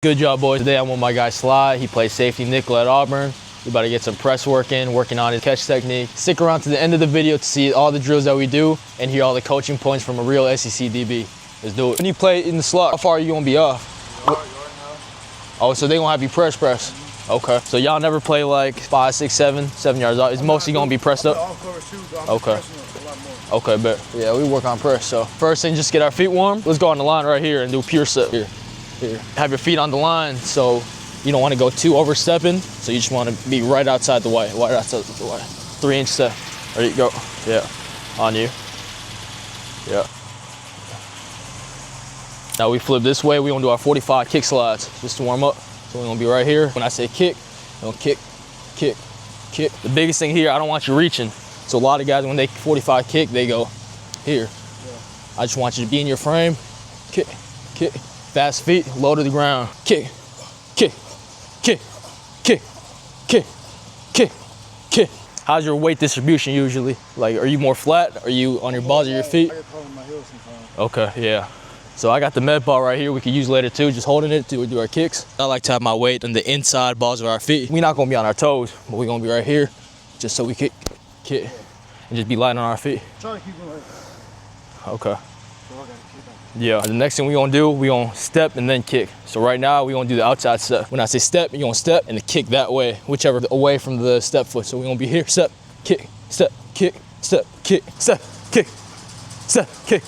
Good job, boys. Today I'm with my guy Sly. He plays safety nickel at Auburn. We're about to get some press work in, working on his catch technique. Stick around to the end of the video to see all the drills that we do and hear all the coaching points from a real SEC DB. Let's do it. When you play in the slot, how far are you gonna be off? Oh, so they gonna have you press. Okay. So y'all never play like 5, 6, 7 yards out. It's mostly gonna be pressed up. Okay. Okay, bet. Yeah, we work on press. So first thing, just get our feet warm. Let's go on the line right here and do a pure set. Here. Have your feet on the line, so you don't want to go too overstepping. So you just want to be right outside the white, 3-inch step. There you go. Yeah. On you. Yeah. Now we flip this way. We're gonna do our 45 kick slides just to warm up. So we're gonna be right here. When I say kick, we're gonna kick, kick, kick. The biggest thing here, I don't want you reaching. So a lot of guys, when they 45 kick, they go here. I just want you to be in your frame. Kick, kick. Fast feet, low to the ground. Kick, kick, kick, kick, kick, kick, kick. How's your weight distribution usually? Like, are you more flat? Are you on your balls or your feet? I get caught on my heels sometimes. Okay, yeah. So I got the med ball right here we could use later too, just holding it to do our kicks. I like to have my weight on the inside balls of our feet. We're not gonna be on our toes, but we're gonna be right here, just so we kick, kick, and just be light on our feet. Try to keep it like. Okay. So I gotta keep it. Yeah, the next thing we're gonna do, we're gonna step and then kick. So right now, we're gonna do the outside step. When I say step, you're gonna step and then kick that way, whichever away from the step foot. So we're gonna be here, step, kick, step, kick, step, kick, step, kick, step, kick,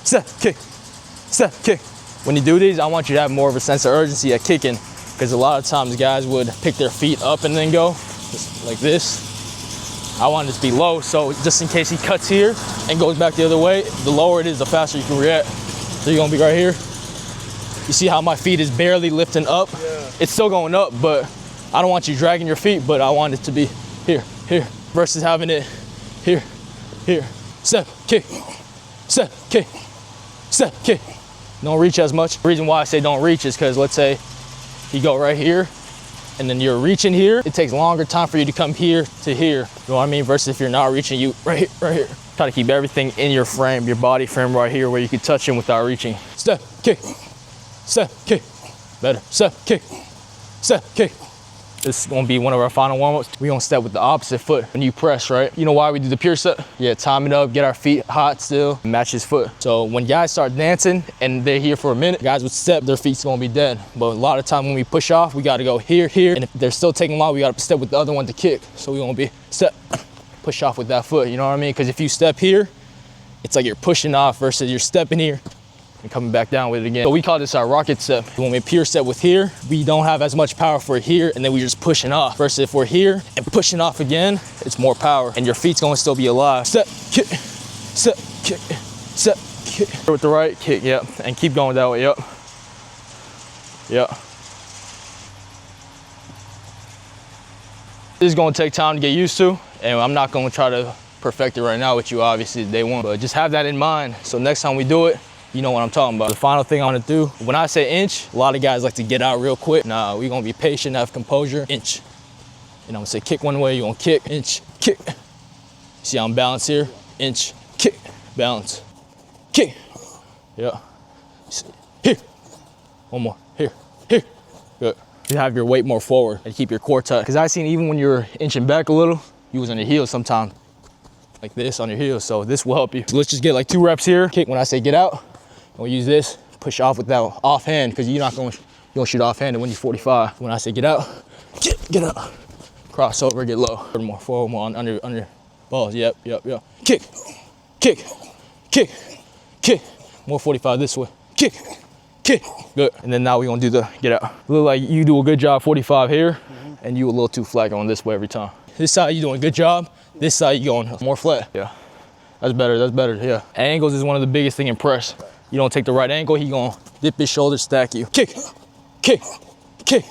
step, kick, step, kick. When you do these, I want you to have more of a sense of urgency at kicking, because a lot of times guys would pick their feet up and then go, just like this. I want it to be low, so just in case he cuts here and goes back the other way, the lower it is, the faster you can react. So you're gonna be right here. You see how my feet is barely lifting up? Yeah. It's still going up, but I don't want you dragging your feet, but I want it to be here, here, versus having it here, here. Step, kick, step, kick, step, kick. Don't reach as much. The reason why I say don't reach is because let's say you go right here, and then you're reaching here, it takes longer time for you to come here to here. You know what I mean? Versus if you're not reaching, you right here, right here. Try to keep everything in your frame, your body frame right here where you can touch him without reaching. Step, kick, step, kick. Better, step, kick, step, kick. This is gonna be one of our final warm-ups. We're gonna step with the opposite foot when you press, right? You know why we do the pure set? Yeah, time it up, get our feet hot still, match his foot. So when guys start dancing and they're here for a minute, guys would step, their feet's gonna be dead. But a lot of time when we push off, we gotta go here, here, and if they're still taking long, we gotta step with the other one to kick. So we gonna be step, push off with that foot, you know what I mean? Because if you step here, it's like you're pushing off versus you're stepping here and coming back down with it again. So we call this our rocket step. When we pure step with here, we don't have as much power for here, and then we're just pushing off. Versus if we're here and pushing off again, it's more power, and your feet's gonna still be alive. Step, kick, step, kick, step, kick. With the right, kick, yep, and keep going that way, yep. Yep. This is gonna take time to get used to, and I'm not gonna try to perfect it right now with you, obviously, day one, but just have that in mind, so next time we do it, you know what I'm talking about. The final thing I want to do, when I say inch, a lot of guys like to get out real quick. Nah, we're gonna be patient, have composure, inch. And I'm gonna say kick one way, you're gonna kick, inch, kick. See how I'm balanced here? Inch, kick, balance, kick. Yeah. Here. One more, here, here. Good. You have your weight more forward and keep your core tight. Because I seen even when you're inching back a little, you was on your heels sometimes. Like this on your heels, so this will help you. So let's just get like 2 reps here. Kick when I say get out. We'll use this, push off with that offhand, because you don't shoot offhand when you're 45. When I say get out, get out. Cross over, get low. Forward more on under balls. Yep. Kick, kick, kick, kick. More 45 this way. Kick, kick. Good. And then now we're gonna do the get out. Look like you do a good job 45 here, and you a little too flat going this way every time. This side you doing a good job. This side you going more flat. Yeah. That's better, yeah. Angles is one of the biggest thing in press. You don't take the right angle, he gonna dip his shoulder, stack you. Kick, kick, kick,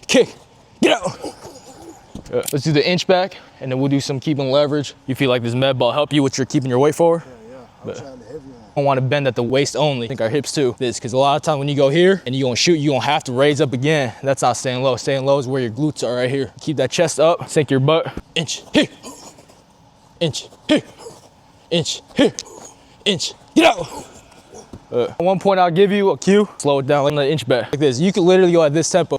kick, get out. Let's do the inch back, and then we'll do some keeping leverage. You feel like this med ball help you with your keeping your weight forward? Yeah. I'm trying to heavy on. I don't want to bend at the waist only. I think our hips too. This, because a lot of times when you go here and you're gonna shoot, you're gonna have to raise up again. That's not staying low. Staying low is where your glutes are right here. Keep that chest up, sink your butt. Inch, here, inch, here, inch, here, inch, get out. At one point I'll give you a cue, slow it down like an inch back, like this. You can literally go at this tempo.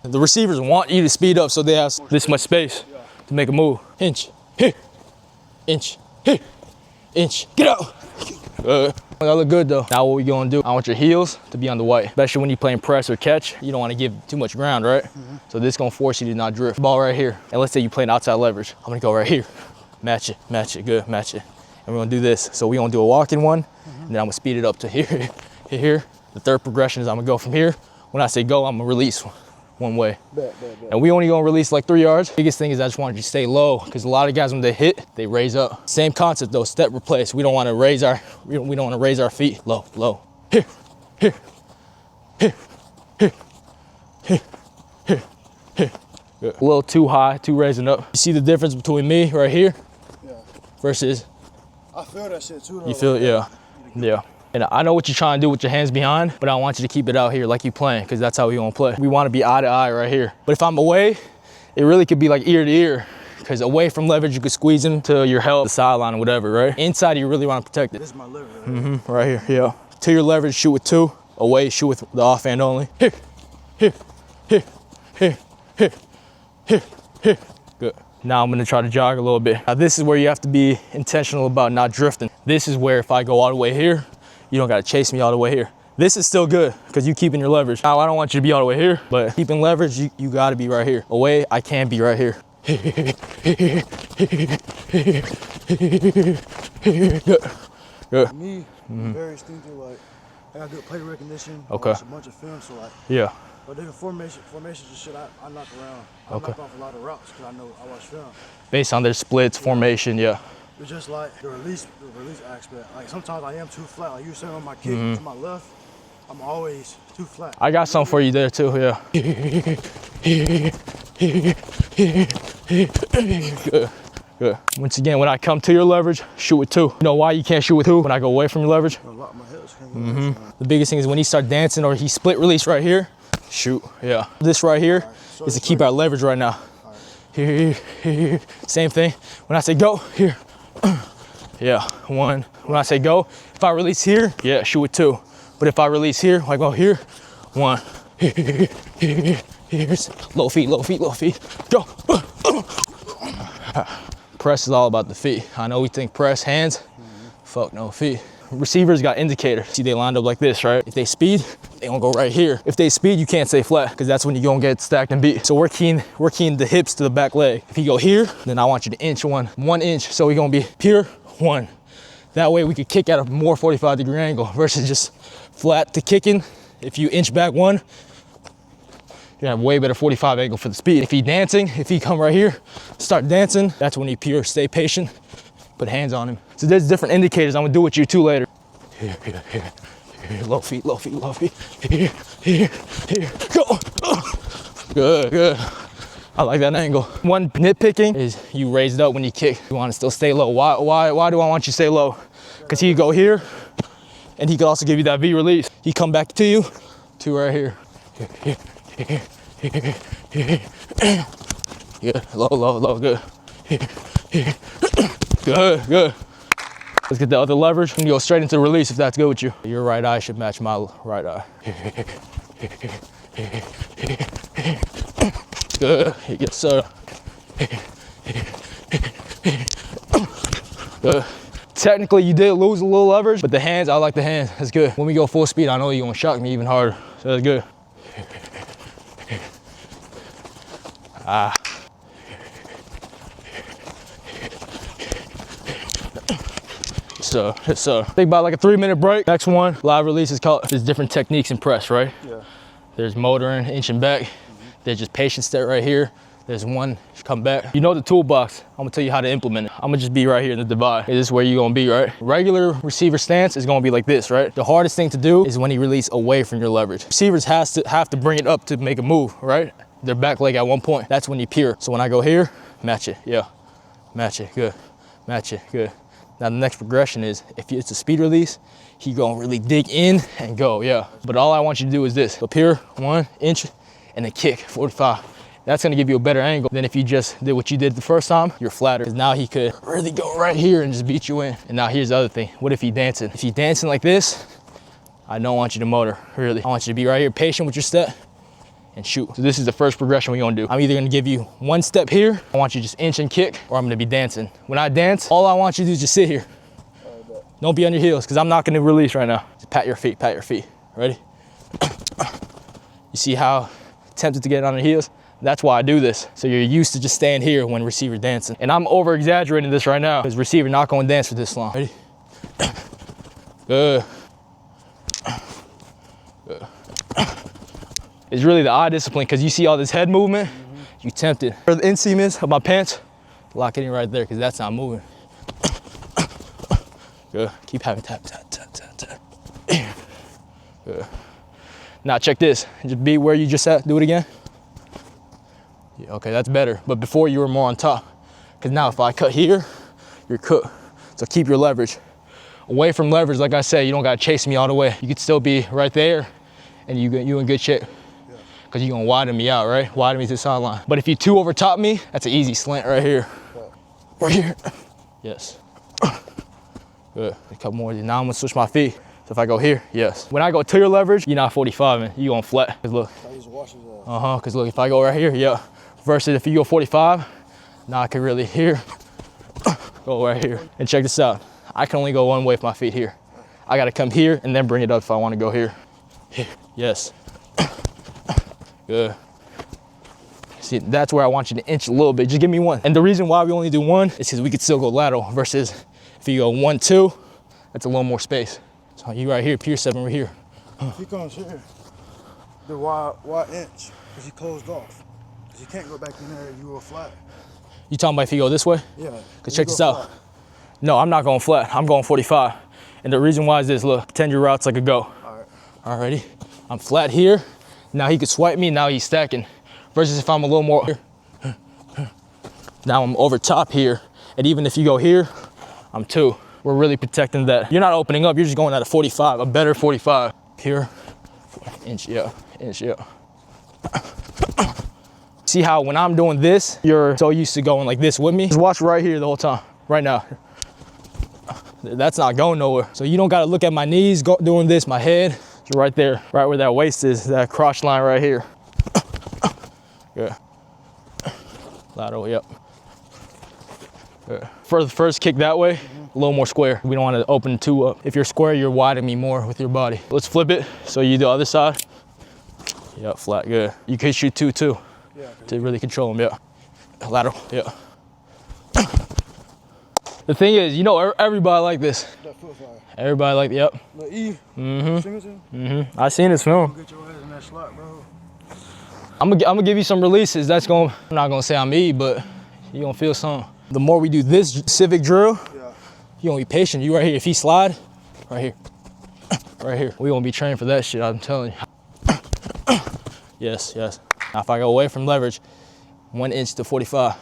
The receivers want you to speed up so they have this much space to make a move. Inch, here, inch, here, inch, get out. That look good though. Now what we gonna do, I want your heels to be on the white, especially when you're playing press or catch. You don't wanna give too much ground, right? So this gonna force you to not drift. Ball right here, and let's say you're playing outside leverage. I'm gonna go right here, match it, good, match it. And we're gonna do this. So we're gonna do a walking one, and then I'm gonna speed it up to here, here. The third progression is I'm gonna go from here. When I say go, I'm gonna release one way. And we only gonna release like 3 yards. Biggest thing is I just want you to stay low, because a lot of guys when they hit, they raise up. Same concept though, step replace. We don't wanna raise our, we don't wanna raise our feet. Low, low, here, here, here, here, here, here, here. Good. A little too high, too raising up. You see the difference between me right here versus I feel that shit too though. you feel it, yeah. And I know what you're trying to do with your hands behind, but I want you to keep it out here like you playing, because that's how we gonna play. We wanna be eye to eye right here. But if I'm away, it really could be like ear to ear, because away from leverage, you could squeeze into your health, the sideline or whatever, right? Inside, you really wanna protect it. This is my leverage. Right here, yeah. To your leverage, shoot with 2. Away, shoot with the offhand only. Here, here, here, here, here, here, here. Good. Now I'm gonna try to jog a little bit. Now this is where you have to be intentional about not drifting. This is where if I go all the way here, you don't gotta chase me all the way here. This is still good because you keeping your leverage. Now I don't want you to be all the way here, but keeping leverage, you gotta be right here. Away, I can be right here. Good. Me, very instinctive, like, I got good play recognition. Okay. I watch a bunch of film, so like, Yeah. but different formations and shit, I knock around. I knock off a lot of routes because I know I watch film. Based on their splits, formation, yeah. It's just like the release aspect. Like sometimes I am too flat. Like you were saying on my kick to my left, I'm always too flat. I got something for you there too, yeah. Good, good. Once again, when I come to your leverage, shoot with 2. You know why you can't shoot with 2 when I go away from your leverage? I lock my hips. The biggest thing is when he start dancing or he split release right here, shoot, yeah. This right here is to keep our leverage right now. Here, same thing. When I say go, here, yeah, 1. When I say go, if I release here, yeah, shoot with 2. But if I release here, I go here, 1. Here's low feet, low feet, low feet, go. Press is all about the feet. I know we think press, hands, fuck no, feet. Receivers got indicators. See, they lined up like this, right? If they speed, they gonna go right here. If they speed, you can't stay flat, because that's when you're gonna get stacked and beat. So we're keying the hips to the back leg. If you go here, then I want you to inch 1 inch. So we're gonna be pure 1. That way we could kick at a more 45-degree angle versus just flat to kicking. If you inch back 1, you have way better 45 angle for the speed. If he dancing, if he come right here, start dancing, that's when you pure stay patient, put hands on him. So there's different indicators I'm gonna do with you too later. Here, low feet, low feet, low feet. Here, go. Good, good. I like that angle. One nitpicking is you raise it up when you kick. You wanna still stay low. Why do I want you to stay low? Because he could go here, and he could also give you that V release. He come back to you, 2 right here. Good, low, good. Good. Let's get the other leverage and go straight into release if that's good with you. Your right eye should match my right eye. Good, yes sir. Good. Technically you did lose a little leverage, but the hands, I like the hands, that's good. When we go full speed, I know you're gonna shock me even harder, so that's good. So think about like a 3-minute break. Next one, live release is called. There's different techniques in press, right? Yeah. There's motoring, inching back. There's just patient step right here. There's one, come back. You know the toolbox, I'm gonna tell you how to implement it. I'm gonna just be right here in the divide. This is where you're gonna be, right? Regular receiver stance is gonna be like this, right? The hardest thing to do is when you release away from your leverage. Receivers have to bring it up to make a move, right? Their back leg at one point, that's when you pure. So when I go here, match it, yeah. Match it, good. Match it, good. Now the next progression is, if it's a speed release, he gonna really dig in and go, yeah. But all I want you to do is this, up here, 1 inch, and then kick, 45. That's gonna give you a better angle than if you just did what you did the first time, you're flatter. Because now he could really go right here and just beat you in. And now here's the other thing, what if he dancing? If he's dancing like this, I don't want you to motor, really. I want you to be right here, patient with your step, and shoot. So this is the first progression we're gonna do. I'm either gonna give you one step here, I want you to just inch and kick, or I'm gonna be dancing. When I dance, all I want you to do is just sit here. Don't be on your heels, because I'm not gonna release right now. Just pat your feet, pat your feet. Ready? You see how tempted to get on the heels? That's why I do this. So you're used to just staying here when receiver dancing. And I'm over exaggerating this right now, because receiver not gonna dance for this long. Ready? Good. Good. It's really the eye discipline, because you see all this head movement, you tempted. For the inseamers of my pants, lock it in right there, because that's not moving. Good. Keep having tap, tap, tap, tap, tap. Good. Now check this. Just be where you just at. Do it again. Yeah, okay, that's better. But before you were more on top. Because now if I cut here, you're cooked. So keep your leverage. Away from leverage, like I said, you don't gotta chase me all the way. You could still be right there and you in good shape. Because you're gonna widen me out, right? Widen me to the sideline. But if you two over top me, that's an easy slant right here. Right here. Yes. Good. A couple more. Now I'm gonna switch my feet. So if I go here, yes. When I go to your leverage, you're not 45ing, you going flat. Cause look. Cause look, if I go right here, yeah. Versus if you go 45, now I can really here, go right here. And check this out. I can only go one way with my feet here. I gotta come here and then bring it up if I wanna go here. Here, yes. Good. See, that's where I want you to inch a little bit. Just give me one. And the reason why we only do one is because we could still go lateral versus if you go 1, 2, that's a little more space. So you right here, Pier 7 right here. If he comes here, the why inch? Because he closed off. Because you can't go back in there, you go flat. You talking about if you go this way? Yeah. Because check this out. Flat. No, I'm not going flat. I'm going 45. And the reason why is this, look, pretend your route's like a go. All right. Alrighty. I'm flat here. Now he could swipe me, now he's stacking. Versus if I'm a little more here. Now I'm over top here. And even if you go here, I'm 2. We're really protecting that. You're not opening up, you're just going at a 45, a better 45. Here, inch, yeah, inch, yeah. See how when I'm doing this, you're so used to going like this with me? Just watch right here the whole time, right now. That's not going nowhere. So you don't gotta look at my knees doing this, my head. You're right there, right where that waist is, that crotch line right here. Good. Lateral, yep. Good. For the first kick that way, a little more square. We don't want to open 2 up. If you're square, you're widening me more with your body. Let's flip it. So you do the other side. Yep, flat, good. You can shoot 2 too, to really control them, yeah. Lateral, yeah. The thing is, you know, everybody like this. That foot fire. Everybody like, yep. The E. I seen this film. Get your ass in that slot, bro. I'm gonna give you some releases. I'm not gonna say I'm E, but you gonna feel something. The more we do this civic drill, you gonna be patient. You right here. If he slide, right here, right here. We gonna be trained for that shit. I'm telling you. Yes, yes. Now if I go away from leverage, 1 inch to 45.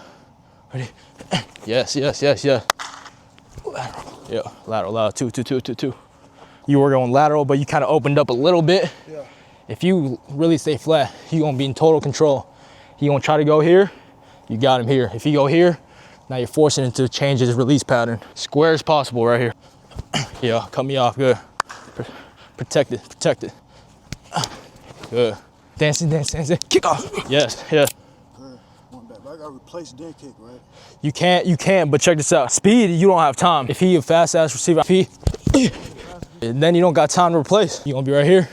Ready? Yes, yes, yes, yes. Lateral. Yeah, lateral, lateral. 2, 2, 2, 2, 2. You were going lateral, but you kind of opened up a little bit. Yeah. If you really stay flat, you gonna be in total control. He gonna try to go here, you got him here. If you go here, now you're forcing him to change his release pattern. Square as possible right here. Yeah, cut me off, good. Protect it, protect it. Good. Dancing, dancing, dancing. Kick off. Yes, yes. I gotta replace dead kick, right? You can't, but check this out. Speed, you don't have time. If he a fast ass receiver, then you don't got time to replace. You gonna be right here.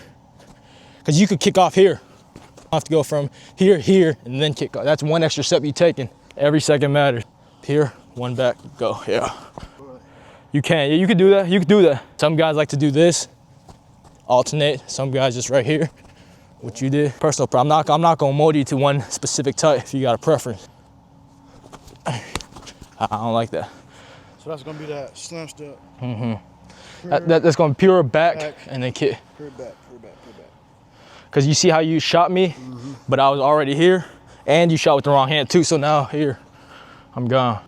Cause you could kick off here. You have to go from here, here, and then kick off. That's 1 extra step you taking. Every second matters. Here, 1 back, go, yeah. You can, yeah, you could do that, you could do that. Some guys like to do this, alternate. Some guys just right here, what you did. Personal problem, I'm not gonna mold you to one specific type if you got a preference. I don't like that. So that's gonna be that slam step. That's gonna be pure back and then kick. Pure back, pure back, pure back. Cause you see how you shot me, but I was already here, and you shot with the wrong hand too, so now here, I'm gone.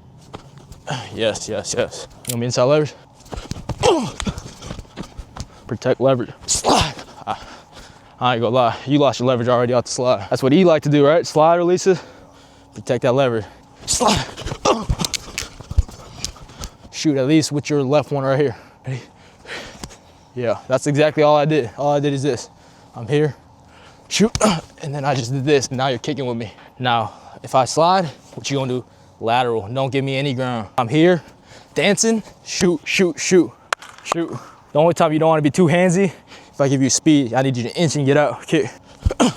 Yes, yes, yes. You want me inside leverage? Protect leverage. Slide. I ain't gonna lie, you lost your leverage already off the slide. That's what he like to do, right? Slide releases, protect that leverage. Slide. Shoot at least with your left one right here. Ready? Yeah, that's exactly all I did. All I did is this. I'm here, shoot, and then I just did this. Now you're kicking with me. Now, if I slide, what you gonna do? Lateral, don't give me any ground. I'm here, dancing, shoot, shoot, shoot, shoot. The only time you don't wanna be too handsy, if I give you speed, I need you to inch and get out, kick,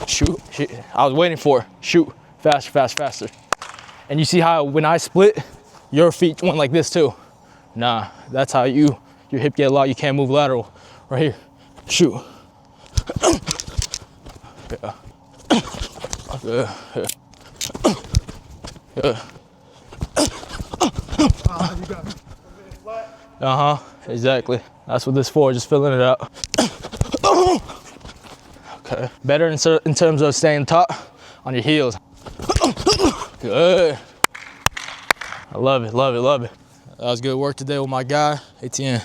shoot, shoot. I was waiting for it, shoot, faster, faster, faster. And you see how when I split, your feet went like this too. Nah, that's how your hip get locked, you can't move lateral. Right here, shoot. Yeah. Yeah. Yeah. You got me. Flat. Uh-huh, exactly. That's what this for, just filling it out. Okay, better in terms of staying taut on your heels. Good. I love it, love it, love it. That was good work today with my guy, Etienne.